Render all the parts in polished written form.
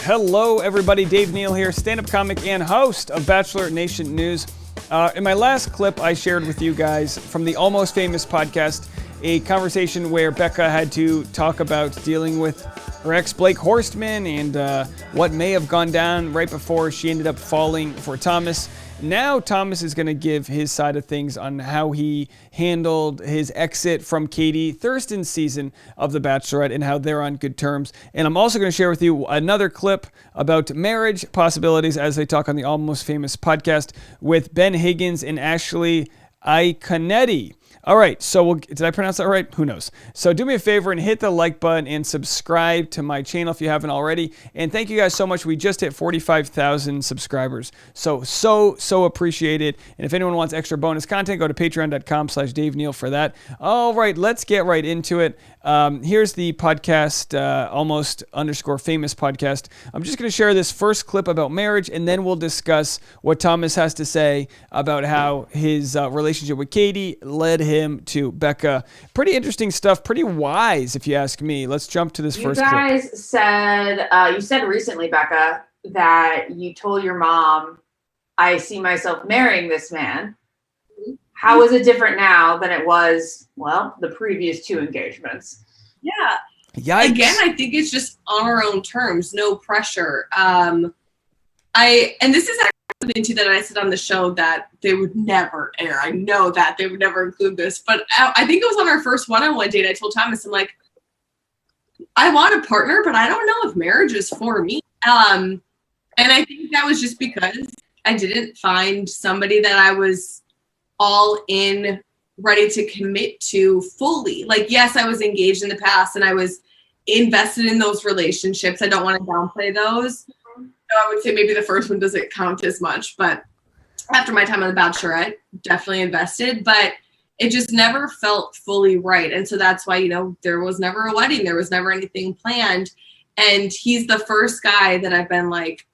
Hello, everybody. Dave Neal here, stand-up comic and host of Bachelor Nation News. In my last clip, I shared with you guys from the Almost Famous podcast a conversation where Becca had to talk about dealing with her ex, Blake Horstman, and what may have gone down right before she ended up falling for Thomas. Now Thomas is going to give his side of things on how he handled his exit from Katie Thurston's season of The Bachelorette and how they're on good terms. And I'm also going to share with you another clip about marriage possibilities as they talk on the Almost Famous podcast with Ben Higgins and Ashley Iaconetti. All right, so did I pronounce that right? Who knows? So do me a favor and hit the like button and subscribe to my channel if you haven't already. And thank you guys so much. We just hit 45,000 subscribers. So appreciate it. And if anyone wants extra bonus content, go to patreon.com/Dave Neal for that. All right, let's get right into it. Here's the podcast, Almost_Famous podcast. I'm just going to share this first clip about marriage, and then we'll discuss what Thomas has to say about how his relationship with Katie led him to Becca. Pretty interesting stuff, pretty wise if you ask me. Let's jump to this first clip. You guys said, you said recently, Becca, that you told your mom, I see myself marrying this man. How is it different now than it was, well, the previous two engagements? Yeah. Yikes. Again, I think it's just on our own terms, no pressure. And this is actually something too that I said on the show that they would never air. I know that they would never include this, but I think it was on our first one-on-one date. I told Thomas, I'm like, I want a partner, but I don't know if marriage is for me. And I think that was just because I didn't find somebody that I was all in, ready to commit to fully. Like, yes, I was engaged in the past and I was invested in those relationships. I don't want to downplay those. So I would say maybe the first one doesn't count as much, but after my time on The Bachelorette, definitely invested, but it just never felt fully right. And so that's why, there was never a wedding. There was never anything planned. And he's the first guy that I've been like,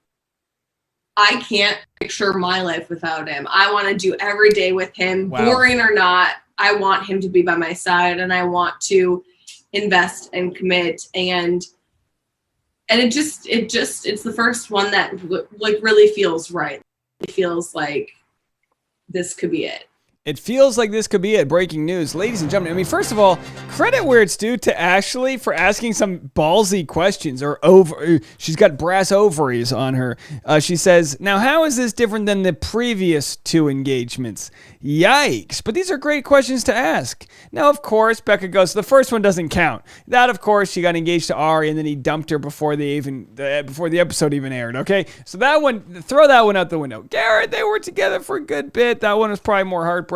I can't picture my life without him. I want to do every day with him, wow. Boring or not. I want him to be by my side, and I want to invest and commit. And it's the first one that like really feels right. It feels like this could be it. It feels like this could be it. Breaking news. Ladies and gentlemen, first of all, credit where it's due to Ashley for asking some ballsy questions. She's got brass ovaries on her. She says, now how is this different than the previous two engagements? Yikes. But these are great questions to ask. Now, of course, Becca goes, the first one doesn't count. That, of course, she got engaged to Ari and then he dumped her before the episode even aired, okay? So that one, throw that one out the window. Garrett, they were together for a good bit. That one was probably more heartbreaking.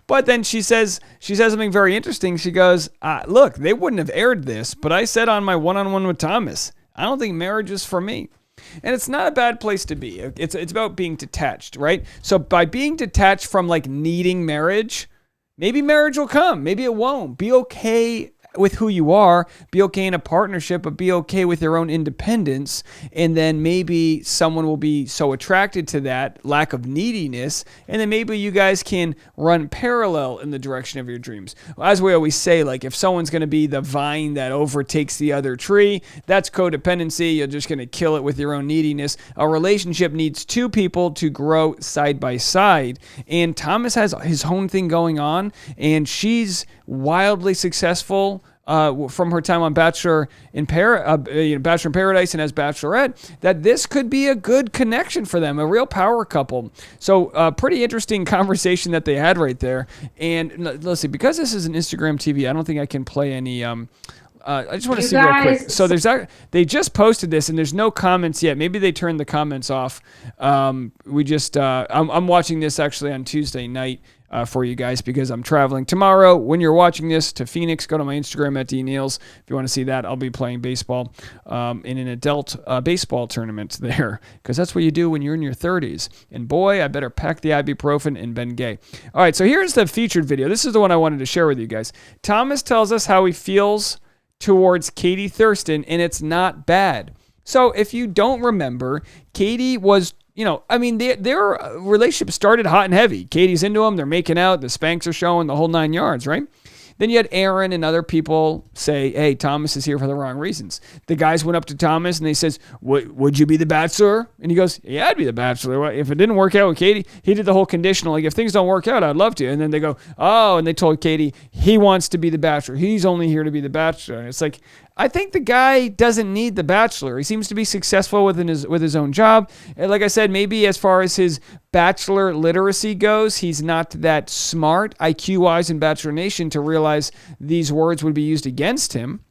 But then she says something very interesting. She goes, look, they wouldn't have aired this, but I said on my one-on-one with Thomas, I don't think marriage is for me. And it's not a bad place to be. It's about being detached, right? So by being detached from like needing marriage, maybe marriage will come. Maybe it won't. Be okay with who you are, be okay in a partnership, but be okay with your own independence. And then maybe someone will be so attracted to that lack of neediness. And then maybe you guys can run parallel in the direction of your dreams. As we always say, like if someone's going to be the vine that overtakes the other tree, that's codependency. You're just going to kill it with your own neediness. A relationship needs two people to grow side by side. And Thomas has his own thing going on, and she's wildly successful from her time on Bachelor in Paradise and as Bachelorette, that this could be a good connection for them, a real power couple. So pretty interesting conversation that they had right there. And let's see, because this is an Instagram TV, I don't think I can play any... I just want to see real quick. So they just posted this and there's no comments yet. Maybe they turned the comments off. I'm watching this actually on Tuesday night for you guys because I'm traveling tomorrow. When you're watching this to Phoenix, go to my Instagram at dneals. If you want to see that, I'll be playing baseball in an adult baseball tournament there because that's what you do when you're in your 30s. And boy, I better pack the ibuprofen and Bengay. All right, so here's the featured video. This is the one I wanted to share with you guys. Thomas tells us how he feels towards Katie Thurston, and it's not bad. So if you don't remember, Katie was, their relationship started hot and heavy. Katie's into him, they're making out, the spanks are showing, the whole 9 yards, right? Then you had Aaron and other people say, hey, Thomas is here for the wrong reasons. The guys went up to Thomas and they says, would you be the Bachelor? And he goes, yeah, I'd be the Bachelor. If it didn't work out with Katie, he did the whole conditional, like if things don't work out, I'd love to. And then they go, oh, and they told Katie, he wants to be the Bachelor. He's only here to be the Bachelor. And it's like, I think the guy doesn't need the Bachelor. He seems to be successful with his own job. And like I said, maybe as far as his Bachelor literacy goes, he's not that smart IQ-wise in Bachelor Nation to realize these words would be used against him.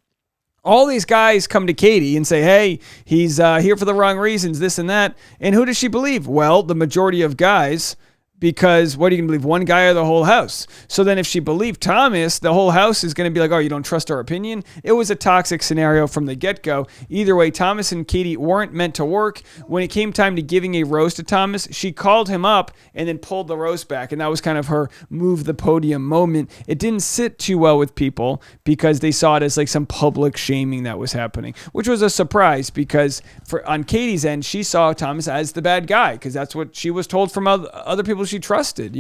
All these guys come to Katie and say, hey, he's here for the wrong reasons, this and that. And who does she believe? Well, the majority of guys, because what are you going to believe, one guy or the whole house? So then if she believed Thomas, the whole house is going to be like, oh, you don't trust our opinion? It was a toxic scenario from the get-go. Either way, Thomas and Katie weren't meant to work. When it came time to giving a rose to Thomas, she called him up and then pulled the rose back. And that was kind of her move the podium moment. It didn't sit too well with people because they saw it as like some public shaming that was happening, which was a surprise because on Katie's end, she saw Thomas as the bad guy because that's what she was told from other people she trusted,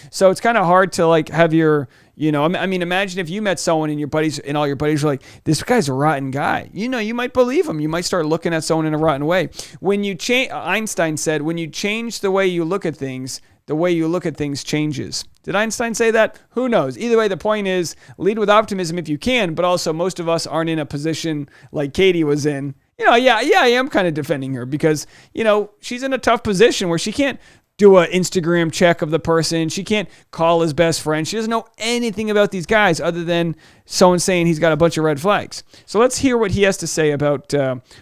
So it's kind of hard to like have your, I mean, imagine if you met someone and all your buddies were like, this guy's a rotten guy. You might believe him. You might start looking at someone in a rotten way. When you change, Einstein said, when you change the way you look at things, the way you look at things changes. Did Einstein say that? Who knows? Either way, the point is lead with optimism if you can, but also most of us aren't in a position like Katie was in. I am kind of defending her because, she's in a tough position where she can't do an Instagram check of the person. She can't call his best friend. She doesn't know anything about these guys other than someone saying he's got a bunch of red flags. So let's hear what he has to say about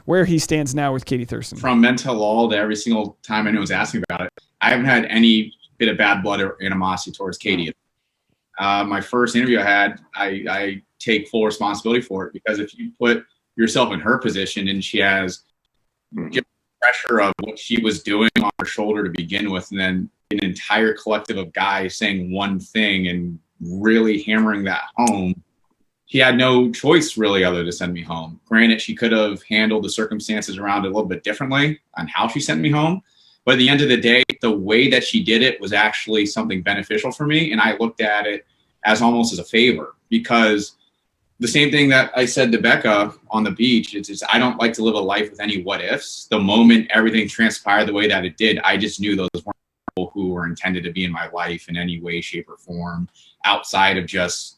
where he stands now with Katie Thurston. From mental law to every single time anyone was asking about it, I haven't had any bit of bad blood or animosity towards Katie. My first interview I had, I take full responsibility for it because if you put yourself in her position and she has just pressure of what she was doing on her shoulder to begin with, and then an entire collective of guys saying one thing and really hammering that home, she had no choice really other to send me home. Granted, she could have handled the circumstances around it a little bit differently on how she sent me home. But at the end of the day, the way that she did it was actually something beneficial for me. And I looked at it as almost as a favor because the same thing that I said to Becca on the beach, it's I don't like to live a life with any what ifs. The moment everything transpired the way that it did, I just knew those weren't people who were intended to be in my life in any way, shape, or form outside of just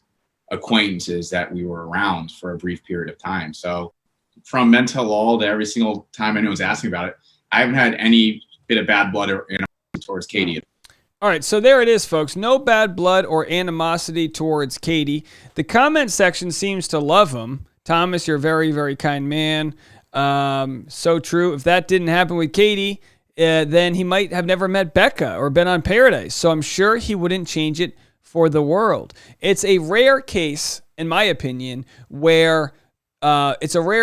acquaintances that we were around for a brief period of time. So from mental law to every single time anyone was asking about it, I haven't had any bit of bad blood or animosity towards Katie. All right, so there it is, folks. No bad blood or animosity towards Katie. The comment section seems to love him. Thomas, you're a very, very kind man. So true. If that didn't happen with Katie, then he might have never met Becca or been on Paradise. So I'm sure he wouldn't change it for the world. It's a rare case, in my opinion, where we're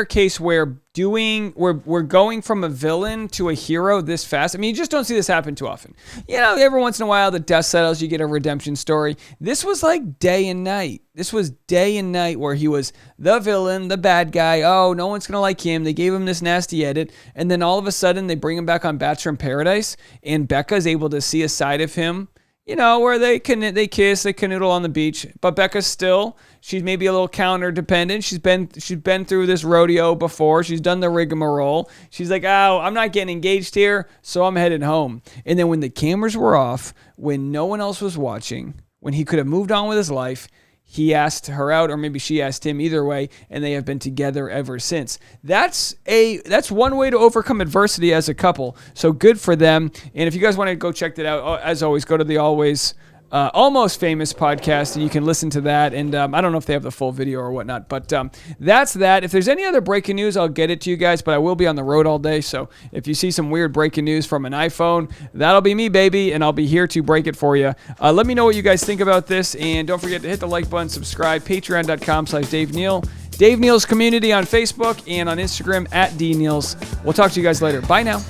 going from a villain to a hero this fast. I mean, you just don't see this happen too often. Every once in a while, the dust settles, you get a redemption story. This was like day and night. This was day and night where he was the villain, the bad guy. Oh, no one's going to like him. They gave him this nasty edit. And then all of a sudden, they bring him back on Bachelor in Paradise. And Becca's able to see a side of him, where they kiss, they canoodle on the beach. But Becca's she's maybe a little counter dependent. She's been through this rodeo before. She's done the rigmarole. She's like, oh, I'm not getting engaged here, so I'm headed home. And then when the cameras were off, when no one else was watching, when he could have moved on with his life, he asked her out, or maybe she asked him, either way, and they have been together ever since. That's one way to overcome adversity as a couple. So good for them. And if you guys want to go check that out, as always, go to the Almost Famous podcast, and you can listen to that. And I don't know if they have the full video or whatnot, but that's that. If there's any other breaking news, I'll get it to you guys, but I will be on the road all day. So if you see some weird breaking news from an iPhone, that'll be me, baby, and I'll be here to break it for you. Let me know what you guys think about this, and don't forget to hit the like button, subscribe, patreon.com/Dave Neal, Dave Neal's community on Facebook and on Instagram @DNeals. We'll talk to you guys later. Bye now.